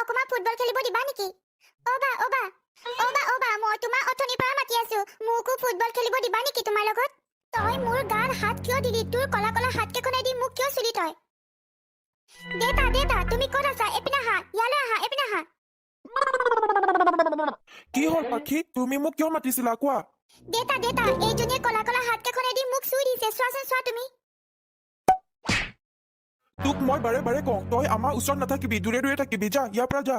অকমা football খেলিব দিবা নেকি? ওবা ওবা ওবা ওবা মই তোমাক অথনিৰ পৰা মাতি আছো। মোকো ফুটবল খেলিব দিবা নেকি তোমাৰ লগত? তই মোৰ গাল হাত কিয় দিলি? তোৰ কলা কলা হাত কেখনে দি মোক কিয় চুলি তই? দেতা দেতা তুমি ক'ত আছা? এপিনে আহা, ইয়ালৈ আহা, এপিনে আহা। কি হল পাখি? তুমি মোক কিয় মাতিছিলা কোৱা? দেতা দেতা এইজনীয়ে কলা কলা হাত কেখনে দি মোক চুই দিছে, চোৱাচোন চোৱা তুমি। তোক মই বাৰে বাৰে কওঁ তই আমাৰ ওচৰত নাথাকিবি, দূৰে দূৰে থাকিবি, যা ইয়াৰ পৰা যা।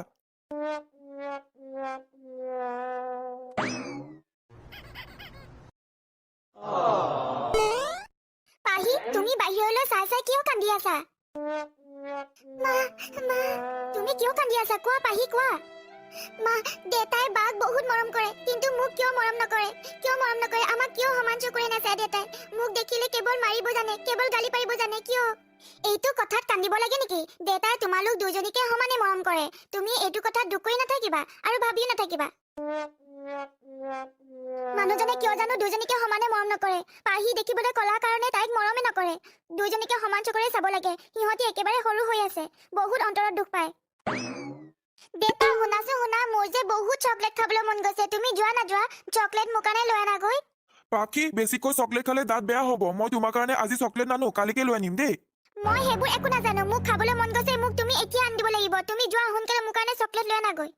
পাহি তুমি বাহিৰলৈ চাই চাই কিয় কান্দি আছা? মা মা তুমি কিয় কান্দি আছা? কোৱা পাহি কোৱা। মা দেতাই বাক বহুত মৰম কৰে, কিন্তু মোক কিয় মৰম নকৰে? কিয় মৰম নকৰে? আমাক কিয় সমান চকুৰে নাচায় দেতাই? মোক দেখিলে কেৱল মাৰিব জানে, কেৱল গালি পাৰিব জানে, কিয়? এইটো কথাত কান্দিব লাগে নেকি? দেতাই তোমালোক দুজনীকে সমানে মৰম কৰে। তুমি এইটো কথাত দুখ কৰি নাথাকিবা আৰু ভাবিও নাথাকিবা। মানুহজনে কিয় জানো দুজনীকে সমানে মৰম নকৰে? পাহি দেখিবলৈ কলা কাৰণে তাইক মৰমে নকৰে। দুজনীকে সমান চকুৰে চাব লাগে। সিহঁতি একেবাৰে সৰু হৈ আছে, বহুত অন্তৰত দুখ পায়। দেতা শুনাচোন শুনা, মোৰ যে বহুত চকলেট খাবলৈ মন গৈছে। তুমি যোৱা না যোৱা, চকলেট মোৰ কাৰণে লৈ আনাগৈ। পাখি বেছিকৈ চকলেট খালে দাঁত বেয়া হ'ব। মই তোমাৰ কাৰণে আজি চকলেট নানো, কালিকে লৈ আনিম দেই। মই সেইবোৰ একো নাজানো, মোক খাবলৈ মন গৈছে, মোক তুমি এতিয়া আনি দিব লাগিব। তুমি যোৱা সোনকালে, মোৰ কাৰণে চকলেট লৈ আনাগৈ।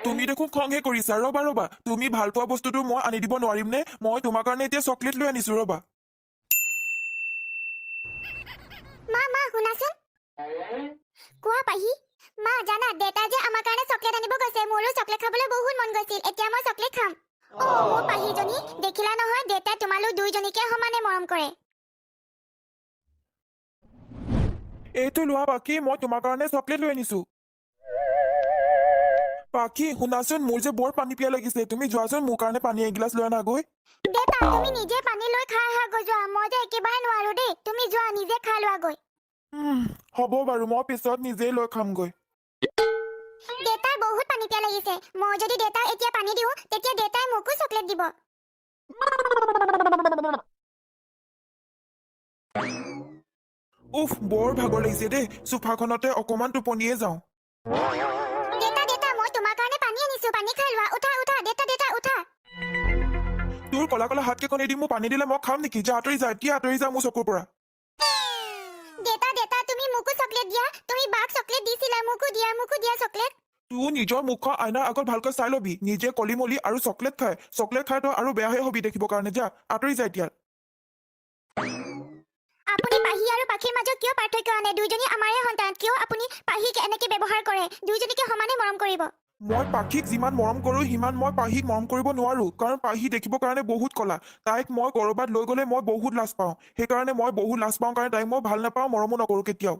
তুমি দেখোন খংহে কৰিছা। ৰবা ৰবা, তুমি ভাল পোৱা বস্তুটো মই আনি দিব নোৱাৰিম নে? মই তোমাৰ কাৰণে এতিয়া চকলেট লৈ আনিছো ৰবা। মা মা শুনাচোন। কোৱা পাহি। মা জানা দেতা যে আমাৰ কাৰণে চকলেট আনিব গৈছে। মোৰো চকলেট খাবলৈ বহুত মন গৈছিল, এতিয়া মই চকলেট খাম। মোৰ পাহিজনী দেখিলা নহয়, দেতাই তোমালোক দুইজনীকে সমানে মৰম কৰে। এইটো লোৱা পাখি, মই তোমাৰ কাৰণে চকলেট লৈ আনিছো। পাখি শুনাচোন, মোৰ যে বৰ পানী পিয়া লাগিছে, তুমি যোৱাচোন মোৰ কাৰণে পানী এগিলাচ লৈ আনাগৈ। দেতা তুমি নিজে পানী লৈ খাই আহাগৈ যোৱা, মই যে একেবাৰে নোৱাৰো দেই। তুমি যোৱা নিজে খাই লোৱাগৈ। হ'ব বাৰু, মই পিছত নিজেই লৈ খামগৈ। দেতাৰ বহুত পানী পিয়া লাগিছে। মই যদি দেতাক এতিয়া পানী দিওঁ, তেতিয়া দেতাই মোকো চকলেট দিব। বৰ ভাগৰ লাগিছে দেই, চোফাখনতে অকমান টোপনিয়ে যাওঁ। দেতা দেতা মই তোমাৰ কাৰণে পানী আনিছো, পানী খাই লোৱা। উঠা উঠা দেতা দেতা উঠা। তোৰ কলা কলা হাত কেইখন দি মোক পানী দিলে মই খাম নেকি? যা আঁতৰি যা, এতিয়া আঁতৰি যা মোৰ চকুৰ পৰা। দেতা দেতা তুমি মোকো চকলেট দিয়া। তুমি বাক চকলেট দিছিলা, মোকো দিয়া চকলেট। তোৰ নিজৰ মুখখন আইনাৰ আগত ভালকৈ চাই লবি। নিজে কলি মলি আৰু চকলেট খাই তই আৰু বেয়াহে হবি দেখিবৰ কাৰণে। যা আঁতৰি যা এতিয়া। আপুনি পাহি আৰু পাখিৰ মাজত কিয় পাৰ্থক্য আনে? দুইজনী আমাৰে সন্তান, কিয় আপুনি পাহিক এনেকে ব্যৱহাৰ কৰে? দুইজনীকে সমানে মৰম কৰিব। মই পাখিক যিমান মৰম কৰো সিমান মই পাহিক মৰম কৰিব নোৱাৰো, কাৰণ পাহি দেখিবৰ কাৰণে বহুত কলা। তাইক মই কৰবাত লৈ গলে মই বহুত লাজ পাওঁ। সেইকাৰণে মই বহুত লাজ পাওঁ কাৰণে তাইক মই ভাল নাপাওঁ, মৰমো নকৰো কেতিয়াও।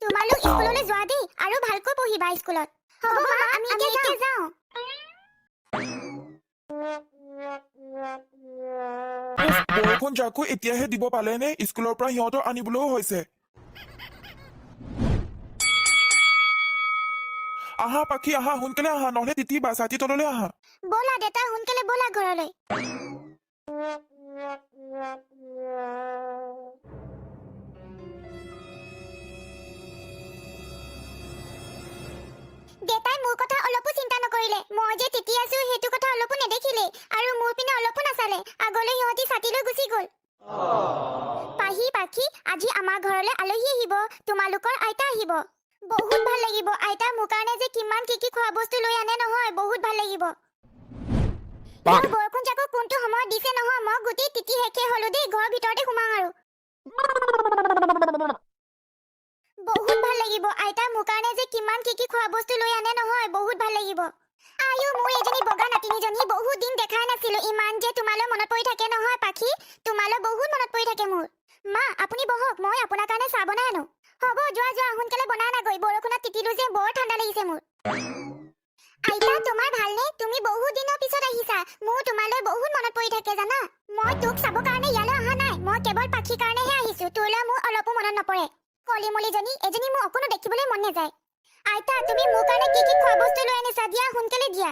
তোমালোক স্কুললৈ যোৱা দেই, আৰু ভালকৈ পঢ়িবা স্কুলত। হ'ব মা আমি এতিয়া যাওঁ। বৰষুণ জাকো এতিয়াহে দিব পালেনে? স্কুলৰ পৰা সিহঁতৰ আনিবলৈও হৈছে। আহা পাখি আহা, সোনকালে আহা, নহলে তিতিবা, ছাতি তললৈ আহা। ব'লা দেতা সোনকালে ব'লা ঘৰলৈ। দেতাই মোৰ কথা অলপো চিন্তা নকৰিলে। মই যে তিতি আছো সেইটো কথা অলপো নেদেখিলে, আৰু মোৰ পিনে অলপো নাচালে। আগলৈ সিহঁতি ছাতি লৈ গুচি গ'ল। পাহি পাখি আজি আমাৰ ঘৰলৈ আলহী আহিব, তোমালোকৰ আইতা আহিব। বহুত ভাল লাগিব। আইতা মোৰ কাৰণে যে কিমান কি কি খোৱা বস্তু লৈ আনে নহয়, বহুত ভাল লাগিব। বৰষুণ জাকো কোনটো সময়ত দিছে নহয়, মই গোটেই তিতি শেষে হলো দেই। ঘৰৰ ভিতৰতে সোমাওঁ আৰু। বহুত ভাল লাগিব। আইতা মোৰ কাৰণে যে কিমান কি কি খোৱা বস্তু লৈ আনে নহয়, বহুত ভাল লাগিব। আয়ো মোৰ এজনী বগা নাতিনীজনী, বহুত দিন দেখাই নাছিলো। ইমান যে তোমালৈ মনত পৰি থাকে নহয় পাখি, তোমালৈ বহুত মনত পৰি থাকে মোৰ। মা আপুনি বহক, মই আপোনাৰ কাৰণে চাহ বনাই আনো। হ'ব যোৱা যোৱা, সোনকালে বনাই আনাগৈ। বৰষুণত তিতিলো যে বৰ ঠাণ্ডা লাগিছে মোৰ। আইতা তোমাৰ ভালনে? তুমি বহুত দিনৰ পিছত আহিছা। মোৰ তোমালৈ বহুত মনত পৰি থাকে জানা। মই তোক চাবৰ কাৰণে ইয়ালৈ অহা নাই, মই কেৱল পাখিৰ কাৰণেহে আহিছো। তোলৈ মোৰ অলপো মনত নপৰে। কলিমলিজনী এজনী মোৰ অকণো দেখিবলৈ মন নাযায়। আইতা তুমি মোৰ কাৰণে কি কি খোৱা বস্তু লৈ আনিছা? দিয়া সোনকালে দিয়া।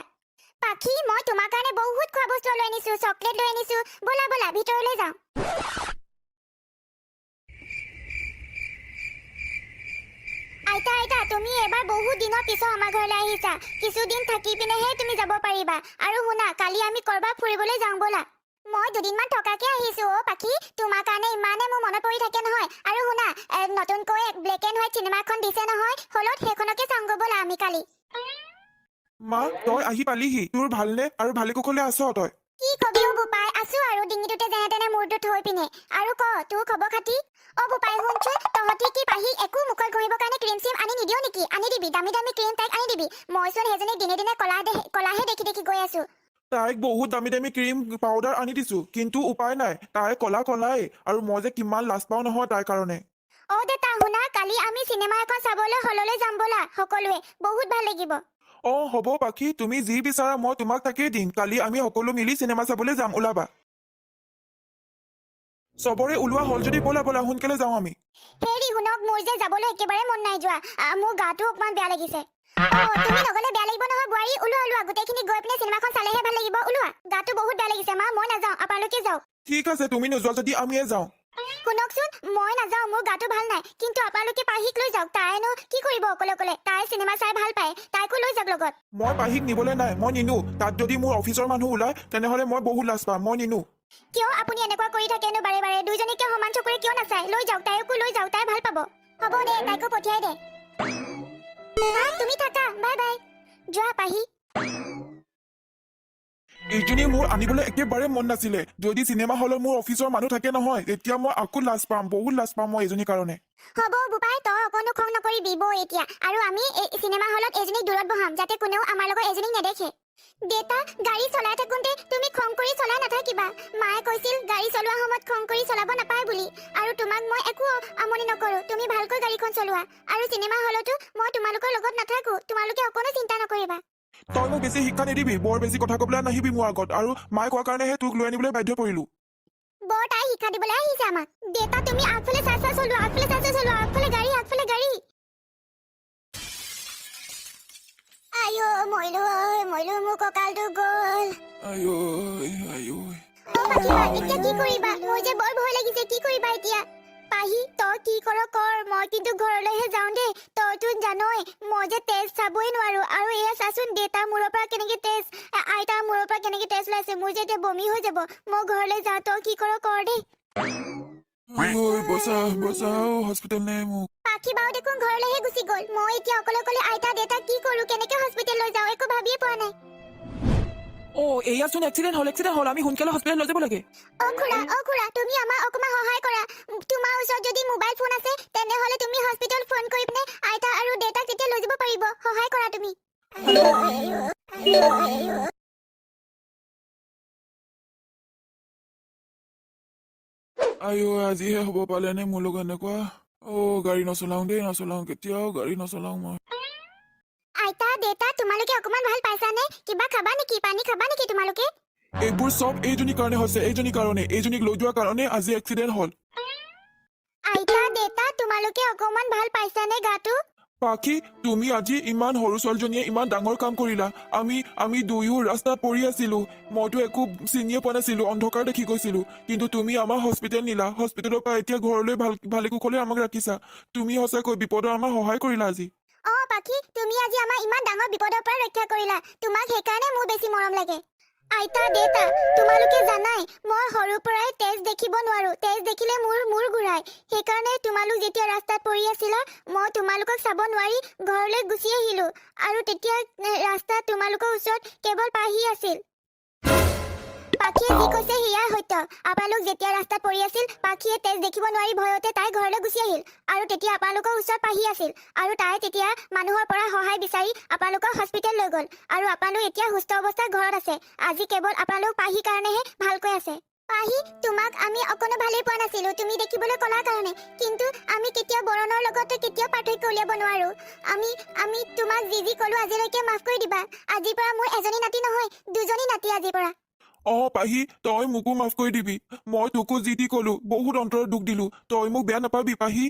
পাখি মই তোমাৰ কাৰণে বহুত খোৱা বস্তু লৈ আনিছো, চকলেট লৈ আনিছো। ব'লা ব'লা ভিতৰলৈ যাওঁ। আইতা আইতা তুমি এবাৰ বহুত দিনৰ পিছত আমাৰ ঘৰলৈ আহিছা কিছুদিন থাকি পিনেহে তুমি যাব পাৰিবা আৰু শুনা কালি আমি কৰবাত ফুৰিবলৈ যাওঁ ব'লা মই দুদিনমান থকাকে আহিছো অ পাখি তোমাৰ কাৰণে ইমানে মোৰ মনত পৰি থাকে নহয় আৰু শুনা নতুনকৈ ব্লেক এণ্ড হোৱাইট চিনেমা এখন দিছে নহয় হলত সেইখনকে চাওঁগৈ ব'লা আমি কালি মা তই আহি পালিহি তোৰ ভালনে আৰু ভালে কুশলে আছ তই কি কবি অ বোপাই আছো আৰু ডিঙিটোতে যেনে তেনে মূৰটো থৈ পিনে আৰু ক তোৰ খবৰ খাতি অ বোপাই শুনচোন তহঁতি কি পাহি একো মুখত ঘঁহিবৰ কাৰণে ক্ৰীম চিম আনি নিদিও নেকি আনি দিবি দামী দামী ক্ৰীম তাইক আনি দিবি মইচোন সেইজনীক দিনে দিনে কলাহে দেখি দেখি গৈ আছো তাইক বহুত দামী দামী ক্ৰীম পাউডাৰ আনি দিছো কিন্তু উপায় নাই তাই কলাই আৰু মই যে কিমান লাজ পাওঁ নহয় তাইৰ কাৰণে অ দেতা শুনা কালি আমি চিনেমা এখন চাবলৈ হললৈ যাম ব'লা সকলোৱে বহুত ভাল লাগিব অ হ'ব পাখি তুমি যি বিচাৰা মই তোমাক তাকেই দিম কালি আমি সকলো মিলি চিনেমা চাবলৈ যাম ওলাবা চবৰে ওলোৱা হ'ল যদি ব'লা ব'লা সোনকালে যাওঁ আমি হেৰি শুনক মোৰ যে যাবলৈ একেবাৰে মন নাই যোৱা মোৰ গাটো অকমান বেয়া লাগিছে তুমি নগলে বেয়া লাগিব নহয় বোৱাৰী ওলোৱা গোটেইখিনি গৈ পিনে চিনেমাখন চালেহে ভাল লাগিব ওলোৱা গাটো বহুত বেয়া লাগিছে মা মই নাযাওঁ আপোনালোকে যাওক ঠিক আছে তুমি নোযোৱা যদি আমিয়ে যাওঁ শুনকচোন মই নাযাওঁ মোৰ গাটো ভাল নাই কিন্তু আপোনালোকে পাহিক লৈ যাওক তাইনো কি কৰিব অকলে তাই চিনেমা চাই ভাল পায় তাইকো লৈ যাওক লগত মই পাহিক নিবলৈ নাই মই নিনো তাত যদি মোৰ অফিচৰ মানুহ ওলায় তেনেহ'লে মই বহুত লাজ পাম মই নিনো কিয় আপুনি এনেকুৱা কৰি থাকেনো বাৰে বাৰে দুইজনীকে সমান চকুৰে কিয় নাচায় লৈ যাওক তাইকো লৈ যাওক তাই ভাল পাব হ'ব দে তাইকো পঠিয়াই দে তুমি থাকা বাই বাই যোৱা পাহি এইজনী মোৰ আনিবলৈ একেবাৰে মন নাছিলে যদি চিনেমা হলত মোৰ অফিচৰ মানুহ থাকে নহয় তেতিয়া মই আকৌ লাজ পাম বহুত লাজ পাম মই এইজনীৰ কাৰণে হ'ব বোপাই তই অকণো খং নকৰিবি বৌ এতিয়া আৰু আমি এই চিনেমা হলত এজনীক দূৰত বহাম যাতে কোনেও আমাৰ লগত এজনীক নেদেখে দেতা গাড়ী চলাই থাকোঁতে তুমি খং কৰি চলাই নাথাকিবা মায়ে কৈছিল গাড়ী চলোৱা সময়ত খং কৰি চলাব নাপায় বুলি আৰু তোমাক মই একো আমনি নকৰো তুমি ভালকৈ গাড়ীখন চলোৱা আৰু চিনেমা হলতো মই তোমালোকৰ লগত নাথাকো তোমালোকে অকণো চিন্তা নকৰিবা তই মোক বেছি শিক্ষা নিদিবি বৰ বেছি কথা ক'বলৈ নাহিবি মোৰ আগত আৰু মায়ে কোৱাৰ কাৰণেহে তোক লৈ আনিবলৈ বাধ্য কৰিলো বৰ তাই শিক্ষা দিবলৈ আহিছে আমাক দেতা তুমি আগফালে চাচা চলোৱা আগফালে গাড়ী আইও মইলো মোৰ কঁকালটো গ'ল এতিয়া কি কৰিবা মোৰ যে বৰ ভয় লাগিছে কি কৰিবা এতিয়া পাহি তই কি কৰ মই কিন্তু ঘৰলৈহে যাওঁ দেই তইতো জানই মই যে তেজ চাবই নোৱাৰো আৰু এয়া চাচোন দেতাৰ মূৰৰ পৰা কেনেকে তেজ আইতাৰ মূৰৰ পৰা কেনেকে তেজ ওলাইছে মোৰ যে এতিয়া বমি হৈ যাব মই ঘৰলৈ যাওঁ তই কি কৰ দেই বচাও হস্পিটেল নে মোক পাখি বাও দেখোন ঘৰলৈহে গুচি গ'ল মই এতিয়া অকলে আইতা দেতা কি কৰো কেনেকে হস্পিটেল লৈ যাওঁ একো ভাবিয়ে পোৱা নাই এয়াচোন এক্সিডেণ্ট হ'ল আমি সোনকালে হস্পিটেল লৈ যাব লাগে অ খুৰা তুমি আমাৰ অকমান সহায় কৰা তোমাৰ ওচৰত যদি মোবাইল ফোন আছে তেনেহলে তুমি হস্পিটেল ফোন কৰি পিনে আইতা আৰু দেতাক তেতিয়া লৈ যাব পাৰিব সহায় কৰা তুমি আজিহে হ'ব পালেনে মোৰ লগত এনেকুৱা গাড়ী নচলাও কেতিয়াও গাড়ী নচলাও মই আইতা দেতা তোমালোকে অকমান ভাল পাইছানে কিবা খাবা নেকি পানী খাবা নেকি তোমালোকে এইবোৰ চব এইজনীৰ কাৰণে হৈছে এইজনীক লৈ যোৱাৰ কাৰণে আজি এক্সিডেণ্ট হ'ল আইতা দেতা তোমালোকে অকমান ভাল পাইছানে গাটো পাখি তুমি আজি ইমান সৰু ছোৱালীজনীয়ে ইমান ডাঙৰ কাম কৰিলা আমি দুয়ো ৰাস্তাত পৰি আছিলো মইতো একো চিনিয়ে পোৱা নাছিলো অন্ধকাৰ দেখি গৈছিলো কিন্তু তুমি আমাৰ হস্পিটেল নিলা হস্পিটেলৰ পৰা এতিয়া ঘৰলৈ ভালে কুশলে আমাক ৰাখিছা তুমি সঁচাকৈ বিপদৰ আমাৰ সহায় কৰিলা আজি পাখি তুমি আজি আমাৰ ইমান ডাঙৰ বিপদৰ পৰা ৰক্ষা কৰিলা তোমাক সেইকাৰণে মোৰ বেছি মৰম লাগে আইতা দেতা তোমালোকে জানাই মই সৰুৰ পৰাই তেজ দেখিব নোৱাৰো তেজ দেখিলে মোৰ মূৰ ঘূৰাই সেইকাৰণে তোমালোক যেতিয়া ৰাস্তাত পৰি আছিলা মই তোমালোকক চাব নোৱাৰি ঘৰলৈ গুচি আহিলো আৰু তেতিয়া ৰাস্তাত তোমালোকৰ ওচৰত কেৱল পাহি আছিল পাখিয়ে যি কৈছে সেয়াই সত্য আপোনালোক যেতিয়া ৰাস্তাত পৰি আছিল পাখিয়ে তেজ দেখিব নোৱাৰি ভয়তে তাই ঘৰলৈ গুচি আহিল আৰু তেতিয়া আপোনালোকৰ ওচৰত পাহি আছিল আৰু তাই তেতিয়া মানুহৰ পৰা সহায় বিচাৰি আপোনালোকক হস্পিটেল লৈ গ'ল আৰু আপোনালোক এতিয়া সুস্থ অৱস্থাত ঘৰত আছে আজি কেৱল আপোনালোক পাহিৰ কাৰণেহে ভালকৈ আছে পাহি তোমাক আমি অকণো ভালেই পোৱা নাছিলো তুমি দেখিবলৈ কলাৰ কাৰণে কিন্তু আমি কেতিয়াও বৰণৰ লগতে কেতিয়াও পাৰ্থক্য উলিয়াব নোৱাৰো আমি তোমাক যি ক'লো আজিলৈকে মাফ কৰি দিবা আজিৰ পৰা মোৰ এজনী নাতি নহয় দুজনী নাতি আজিৰ পৰা পাহি তই মোকো মাফ কৰি দিবি মই তোকো যি ক'লো বহুত অন্তৰত দুখ দিলো তই মোক বেয়া নাপাবি পাহি